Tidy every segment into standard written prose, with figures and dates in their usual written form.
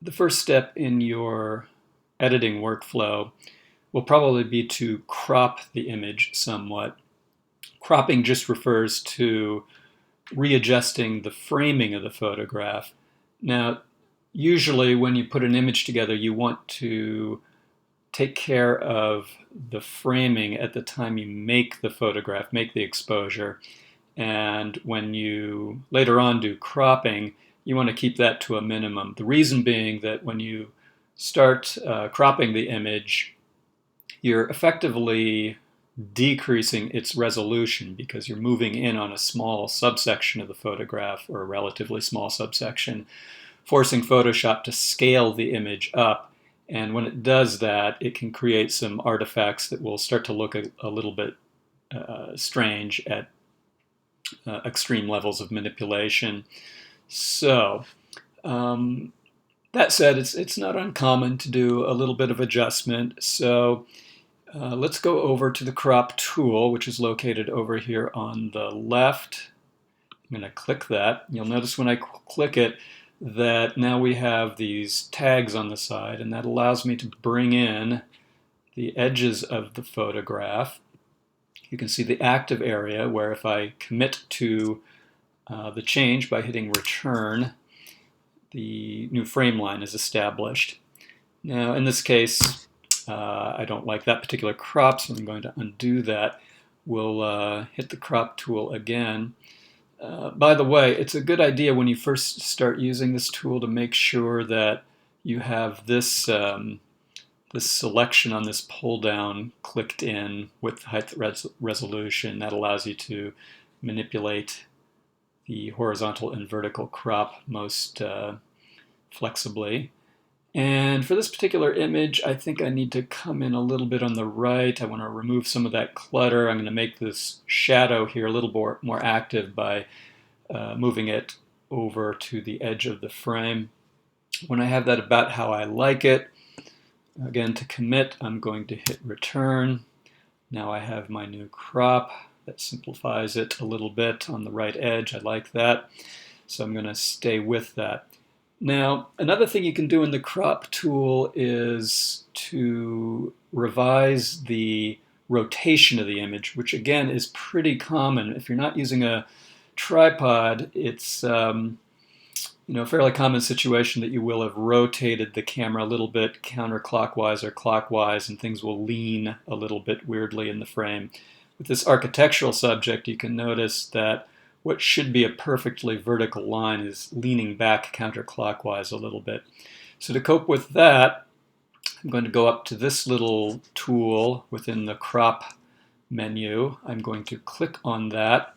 The first step in your editing workflow will probably be to crop the image somewhat. Cropping just refers to readjusting the framing of the photograph. Now, usually when you put an image together, you want to take care of the framing at the time you make the photograph, make the exposure. And when you later on do cropping, you want to keep that to a minimum. The reason being that when you start cropping the image, you're effectively decreasing its resolution because you're moving in on a small subsection of the photograph, or a relatively small subsection, forcing Photoshop to scale the image up. And when it does that, it can create some artifacts that will start to look a little bit strange at extreme levels of manipulation. So, that said, it's not uncommon to do a little bit of adjustment. So let's go over to the crop tool, which is located over here on the left. I'm going to click that. You'll notice when I click it that now we have these tags on the side, and that allows me to bring in the edges of the photograph. You can see the active area where if I commit to the change by hitting return, the new frame line is established. Now in this case, I don't like that particular crop, so I'm going to undo that. We'll hit the crop tool again. By the way, it's a good idea when you first start using this tool to make sure that you have this this selection on this pull down clicked in with height resolution. That allows you to manipulate the horizontal and vertical crop most flexibly. And for this particular image, I think I need to come in a little bit on the right. I want to remove some of that clutter. I'm going to make this shadow here a little more active by moving it over to the edge of the frame. When I have that about how I like it, again, to commit, I'm going to hit return. Now I have my new crop. That simplifies it a little bit on the right edge. I like that. So I'm going to stay with that. Now, another thing you can do in the crop tool is to revise the rotation of the image, which again is pretty common. If you're not using a tripod, it's a fairly common situation that you will have rotated the camera a little bit counterclockwise or clockwise, and things will lean a little bit weirdly in the frame. With this architectural subject, you can notice that what should be a perfectly vertical line is leaning back counterclockwise a little bit. So to cope with that, I'm going to go up to this little tool within the crop menu. I'm going to click on that,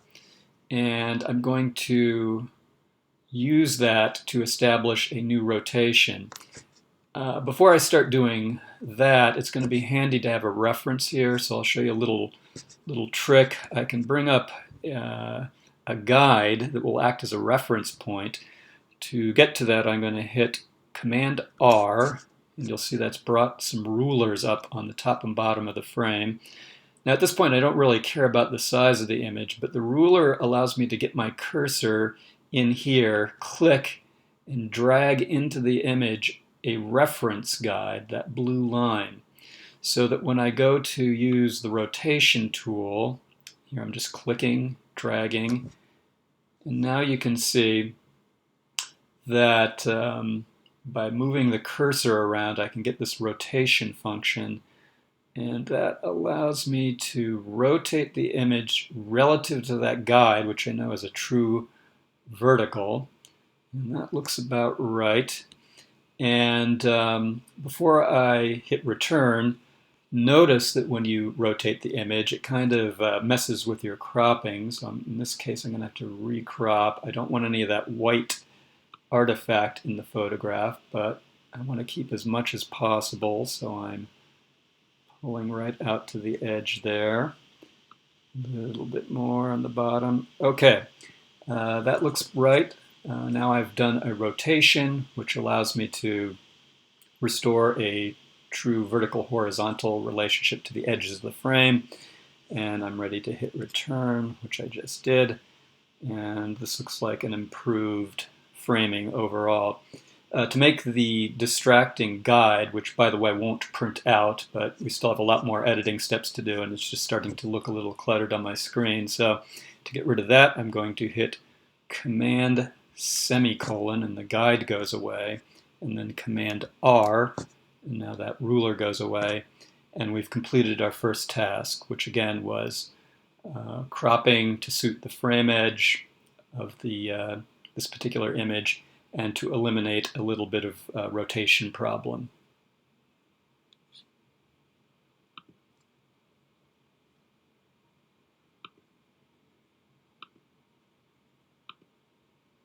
and I'm going to use that to establish a new rotation. Before I start doing that, it's going to be handy to have a reference here, so I'll show you a little trick. I can bring up a guide that will act as a reference point. To get to that, I'm going to hit Command R, and you'll see that's brought some rulers up on the top and bottom of the frame. Now at this point I don't really care about the size of the image, but the ruler allows me to get my cursor in here, click, and drag into the image a reference guide, that blue line, so that when I go to use the rotation tool, here I'm just clicking, dragging, and now you can see that by moving the cursor around I can get this rotation function, and that allows me to rotate the image relative to that guide, which I know is a true vertical, and that looks about right. And before I hit return, notice that when you rotate the image, it kind of messes with your cropping. So in this case, I'm going to have to recrop. I don't want any of that white artifact in the photograph, but I want to keep as much as possible, so I'm pulling right out to the edge there. A little bit more on the bottom. Okay, that looks right. Now I've done a rotation, which allows me to restore a true vertical-horizontal relationship to the edges of the frame. And I'm ready to hit return, which I just did. And this looks like an improved framing overall. To make the distracting guide, which by the way won't print out, but we still have a lot more editing steps to do, and it's just starting to look a little cluttered on my screen. So to get rid of that, I'm going to hit Command semicolon, and the guide goes away, and then Command R, and now that ruler goes away, and we've completed our first task, which again was cropping to suit the frame edge of the this particular image, and to eliminate a little bit of rotation problem.